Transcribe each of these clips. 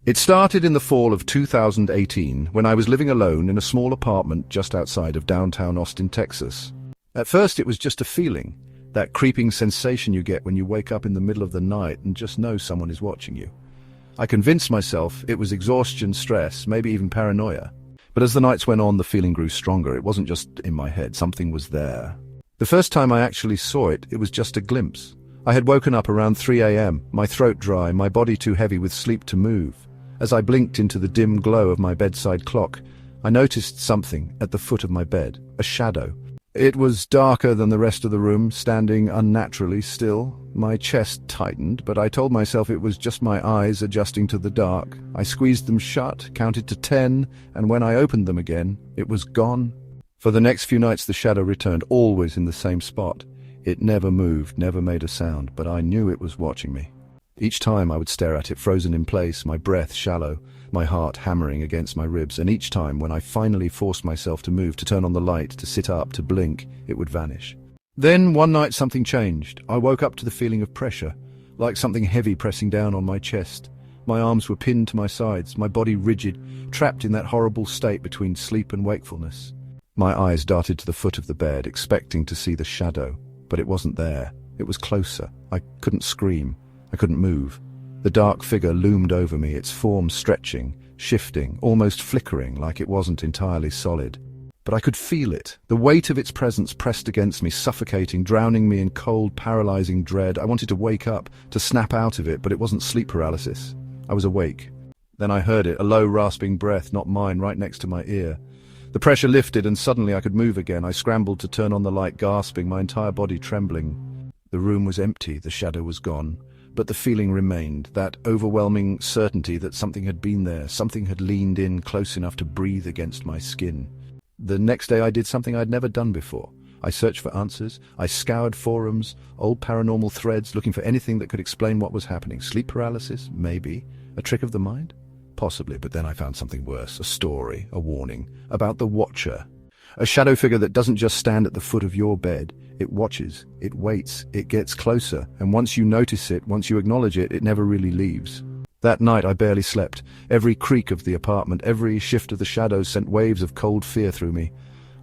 It started in the fall of 2018 when I was living alone in a small apartment just outside of downtown Austin, Texas. At first it was just a feeling, that creeping sensation you get when you wake up in the middle of the night and just know someone is watching you. I convinced myself it was exhaustion, stress, maybe even paranoia. But as the nights went on, the feeling grew stronger. It wasn't just in my head, something was there. The first time I actually saw it, it was just a glimpse. I had woken up around 3 a.m., my throat dry, my body too heavy with sleep to move. As I blinked into the dim glow of my bedside clock, I noticed something at the foot of my bed, a shadow. It was darker than the rest of the room, standing unnaturally still. My chest tightened, but I told myself it was just my eyes adjusting to the dark. I squeezed them shut, counted to 10, and when I opened them again, it was gone. For the next few nights the shadow returned, always in the same spot. It never moved, never made a sound, but I knew it was watching me. Each time I would stare at it, frozen in place, my breath shallow, my heart hammering against my ribs, and each time when I finally forced myself to move, to turn on the light, to sit up, to blink, it would vanish. Then one night something changed. I woke up to the feeling of pressure, like something heavy pressing down on my chest. My arms were pinned to my sides, my body rigid, trapped in that horrible state between sleep and wakefulness. My eyes darted to the foot of the bed, expecting to see the shadow, but it wasn't there. It was closer. I couldn't scream. I couldn't move. The dark figure loomed over me, its form stretching, shifting, almost flickering, like it wasn't entirely solid. But I could feel it. The weight of its presence pressed against me, suffocating, drowning me in cold, paralyzing dread. I wanted to wake up, to snap out of it, but it wasn't sleep paralysis. I was awake. Then I heard it, a low, rasping breath, not mine, right next to my ear. The pressure lifted, and suddenly I could move again. I scrambled to turn on the light, gasping, my entire body trembling. The room was empty, the shadow was gone. But the feeling remained, that overwhelming certainty that something had been there, something had leaned in close enough to breathe against my skin. The next day I did something I'd never done before. I searched for answers. I scoured forums, old paranormal threads, looking for anything that could explain what was happening. Sleep paralysis? Maybe. A trick of the mind? Possibly, but then I found something worse, a story, a warning, about the Watcher. A shadow figure that doesn't just stand at the foot of your bed. It watches, it waits, it gets closer, and once you notice it, once you acknowledge it, it never really leaves. That night I barely slept. Every creak of the apartment, every shift of the shadows sent waves of cold fear through me.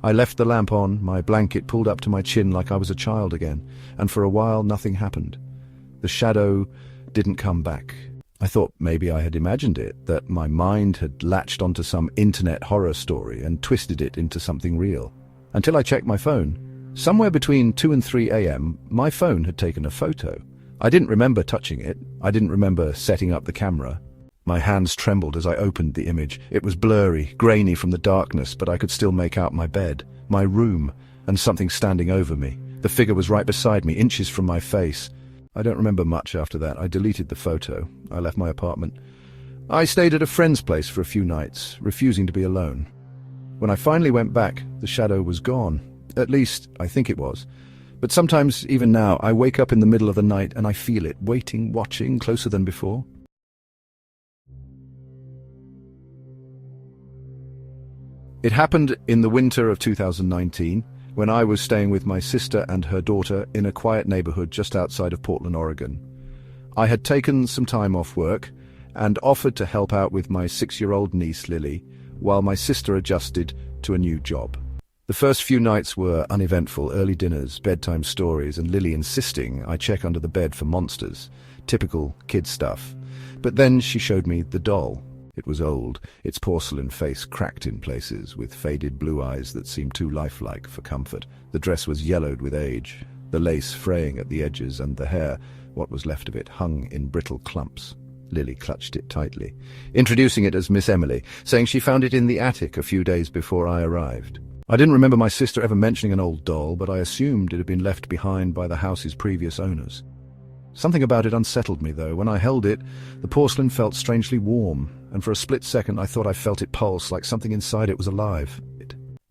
I left the lamp on, my blanket pulled up to my chin like I was a child again, and for a while nothing happened. The shadow didn't come back. I thought maybe I had imagined it, that my mind had latched onto some internet horror story and twisted it into something real. Until I checked my phone. Somewhere between 2 and 3 a.m., my phone had taken a photo. I didn't remember touching it. I didn't remember setting up the camera. My hands trembled as I opened the image. It was blurry, grainy from the darkness, but I could still make out my bed, my room, and something standing over me. The figure was right beside me, inches from my face. I don't remember much after that. I deleted the photo. I left my apartment. I stayed at a friend's place for a few nights, refusing to be alone. When I finally went back, the shadow was gone. At least, I think it was. But sometimes, even now, I wake up in the middle of the night and I feel it, waiting, watching, closer than before. It happened in the winter of 2019, when I was staying with my sister and her daughter in a quiet neighborhood just outside of Portland, Oregon. I had taken some time off work and offered to help out with my 6-year-old niece, Lily, while my sister adjusted to a new job. The first few nights were uneventful, early dinners, bedtime stories, and Lily insisting I check under the bed for monsters. Typical kid stuff. But then she showed me the doll. It was old, its porcelain face cracked in places, with faded blue eyes that seemed too lifelike for comfort. The dress was yellowed with age, the lace fraying at the edges, and the hair, what was left of it, hung in brittle clumps. Lily clutched it tightly, introducing it as Miss Emily, saying she found it in the attic a few days before I arrived. I didn't remember my sister ever mentioning an old doll, but I assumed it had been left behind by the house's previous owners. Something about it unsettled me, though. When I held it, the porcelain felt strangely warm, and for a split second I thought I felt it pulse, like something inside it was alive.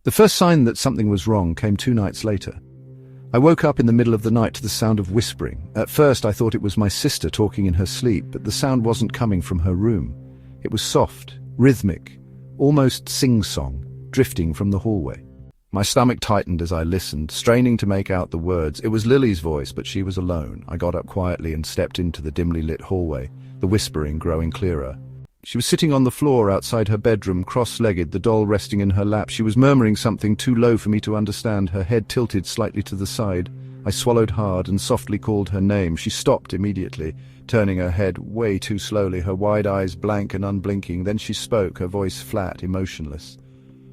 The first sign that something was wrong came 2 nights later. I woke up in the middle of the night to the sound of whispering. At first I thought it was my sister talking in her sleep, but the sound wasn't coming from her room. It was soft, rhythmic, almost sing-song, drifting from the hallway. My stomach tightened as I listened, straining to make out the words. It was Lily's voice, but she was alone. I got up quietly and stepped into the dimly lit hallway, the whispering growing clearer. She was sitting on the floor outside her bedroom, cross-legged, the doll resting in her lap. She was murmuring something too low for me to understand, her head tilted slightly to the side. I swallowed hard and softly called her name. She stopped immediately, turning her head way too slowly, her wide eyes blank and unblinking. Then she spoke, her voice flat, emotionless.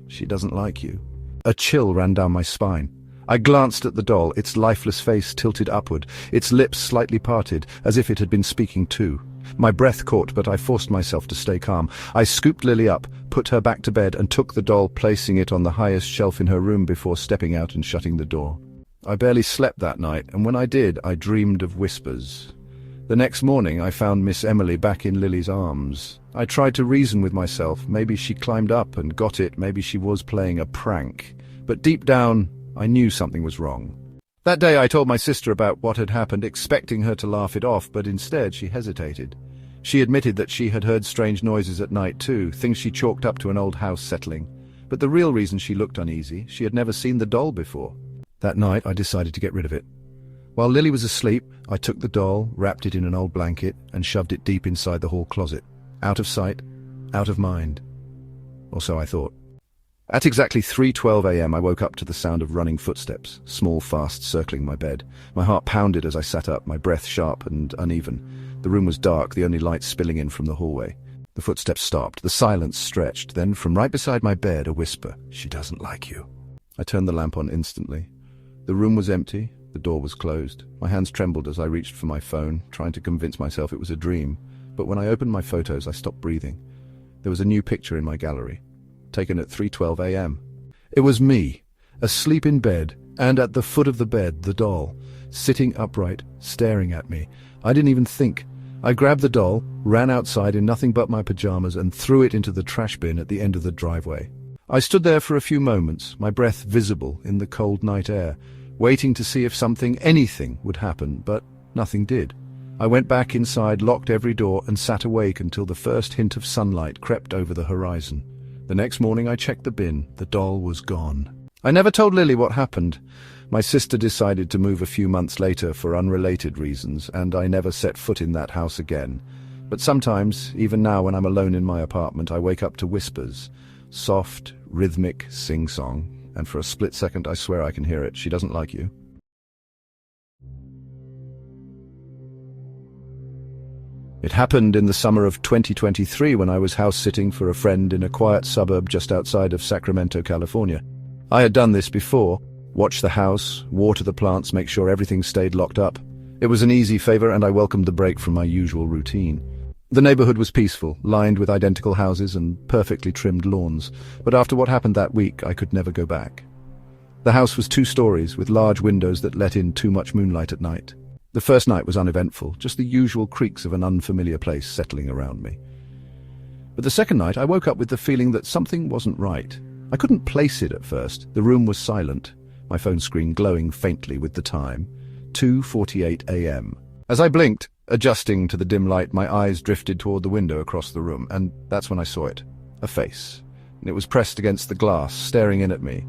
"She doesn't like you." A chill ran down my spine. I glanced at the doll, its lifeless face tilted upward, its lips slightly parted, as if it had been speaking too. My breath caught, but I forced myself to stay calm. I scooped Lily up, put her back to bed, and took the doll, placing it on the highest shelf in her room before stepping out and shutting the door. I barely slept that night, and when I did, I dreamed of whispers. The next morning, I found Miss Emily back in Lily's arms. I tried to reason with myself. Maybe she climbed up and got it, maybe she was playing a prank. But deep down, I knew something was wrong. That day I told my sister about what had happened, expecting her to laugh it off, but instead she hesitated. She admitted that she had heard strange noises at night too, things she chalked up to an old house settling. But the real reason she looked uneasy, she had never seen the doll before. That night I decided to get rid of it. While Lily was asleep, I took the doll, wrapped it in an old blanket, and shoved it deep inside the hall closet. Out of sight, out of mind. Or so I thought. At exactly 3:12 a.m. I woke up to the sound of running footsteps, small, fast, circling my bed. My heart pounded as I sat up, my breath sharp and uneven. The room was dark, the only light spilling in from the hallway. The footsteps stopped, the silence stretched, then from right beside my bed a whisper, "She doesn't like you." I turned the lamp on instantly. The room was empty, the door was closed. My hands trembled as I reached for my phone, trying to convince myself it was a dream. But when I opened my photos, I stopped breathing. There was a new picture in my gallery, taken at 3:12 a.m. It was me, asleep in bed, and at the foot of the bed, the doll, sitting upright, staring at me. I didn't even think. I grabbed the doll, ran outside in nothing but my pajamas, and threw it into the trash bin at the end of the driveway. I stood there for a few moments, my breath visible in the cold night air, waiting to see if something, anything, would happen, but nothing did. I went back inside, locked every door, and sat awake until the first hint of sunlight crept over the horizon. The next morning I checked the bin. The doll was gone. I never told Lily what happened. My sister decided to move a few months later for unrelated reasons, and I never set foot in that house again. But sometimes, even now when I'm alone in my apartment, I wake up to whispers. Soft, rhythmic sing-song. And for a split second I swear I can hear it. "She doesn't like you." It happened in the summer of 2023 when I was house-sitting for a friend in a quiet suburb just outside of Sacramento, California. I had done this before. Watch the house, water the plants, make sure everything stayed locked up. It was an easy favor, and I welcomed the break from my usual routine. The neighborhood was peaceful, lined with identical houses and perfectly trimmed lawns, but after what happened that week, I could never go back. The house was 2 stories, with large windows that let in too much moonlight at night. The first night was uneventful, just the usual creaks of an unfamiliar place settling around me. But the second night, I woke up with the feeling that something wasn't right. I couldn't place it at first. The room was silent, my phone screen glowing faintly with the time, 2:48 a.m. As I blinked, adjusting to the dim light, my eyes drifted toward the window across the room, and that's when I saw it. A face. It was pressed against the glass, staring in at me.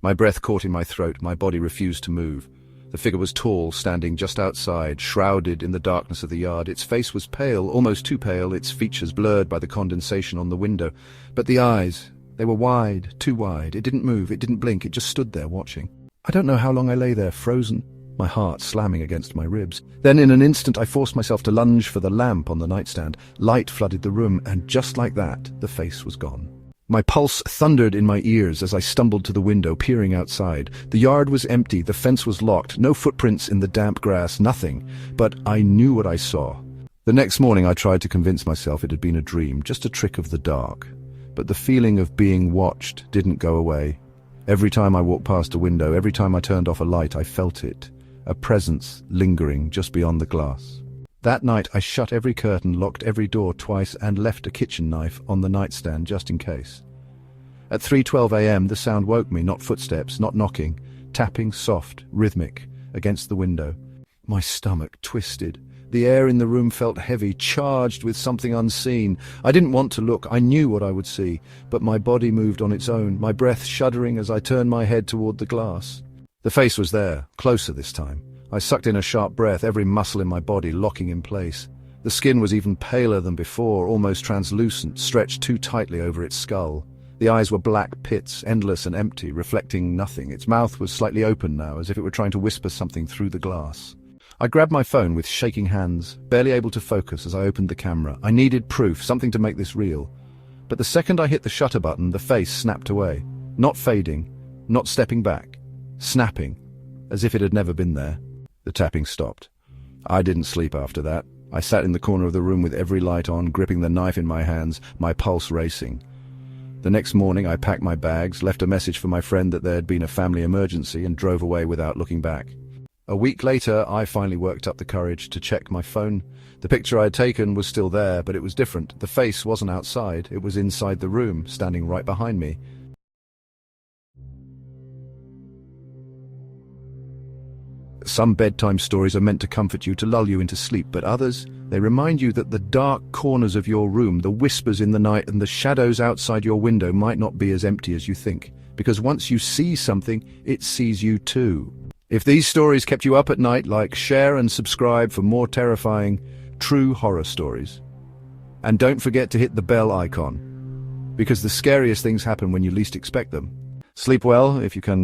My breath caught in my throat, my body refused to move. The figure was tall, standing just outside, shrouded in the darkness of the yard. Its face was pale, almost too pale, its features blurred by the condensation on the window. But the eyes, they were wide, too wide. It didn't move, it didn't blink, it just stood there watching. I don't know how long I lay there, frozen, my heart slamming against my ribs. Then in an instant I forced myself to lunge for the lamp on the nightstand. Light flooded the room, and just like that, the face was gone. My pulse thundered in my ears as I stumbled to the window, peering outside. The yard was empty, the fence was locked, no footprints in the damp grass, nothing. But I knew what I saw. The next morning I tried to convince myself it had been a dream, just a trick of the dark. But the feeling of being watched didn't go away. Every time I walked past a window, every time I turned off a light, I felt it. A presence lingering just beyond the glass. That night I shut every curtain, locked every door twice, and left a kitchen knife on the nightstand just in case. At 3:12 a.m. the sound woke me, not footsteps, not knocking, tapping soft, rhythmic, against the window. My stomach twisted. The air in the room felt heavy, charged with something unseen. I didn't want to look, I knew what I would see, but my body moved on its own, my breath shuddering as I turned my head toward the glass. The face was there, closer this time. I sucked in a sharp breath, every muscle in my body locking in place. The skin was even paler than before, almost translucent, stretched too tightly over its skull. The eyes were black pits, endless and empty, reflecting nothing. Its mouth was slightly open now, as if it were trying to whisper something through the glass. I grabbed my phone with shaking hands, barely able to focus as I opened the camera. I needed proof, something to make this real. But the second I hit the shutter button, the face snapped away. Not fading, not stepping back. Snapping, as if it had never been there. The tapping stopped. I didn't sleep after that. I sat in the corner of the room with every light on, gripping the knife in my hands, my pulse racing. The next morning I packed my bags, left a message for my friend that there had been a family emergency, and drove away without looking back. A week later, I finally worked up the courage to check my phone. The picture I had taken was still there, but it was different. The face wasn't outside, it was inside the room, standing right behind me. Some bedtime stories are meant to comfort you, to lull you into sleep, but others, they remind you that the dark corners of your room, the whispers in the night, and the shadows outside your window might not be as empty as you think. Because once you see something, it sees you too. If these stories kept you up at night, like, share and subscribe for more terrifying, true horror stories. And don't forget to hit the bell icon, because the scariest things happen when you least expect them. Sleep well if you can.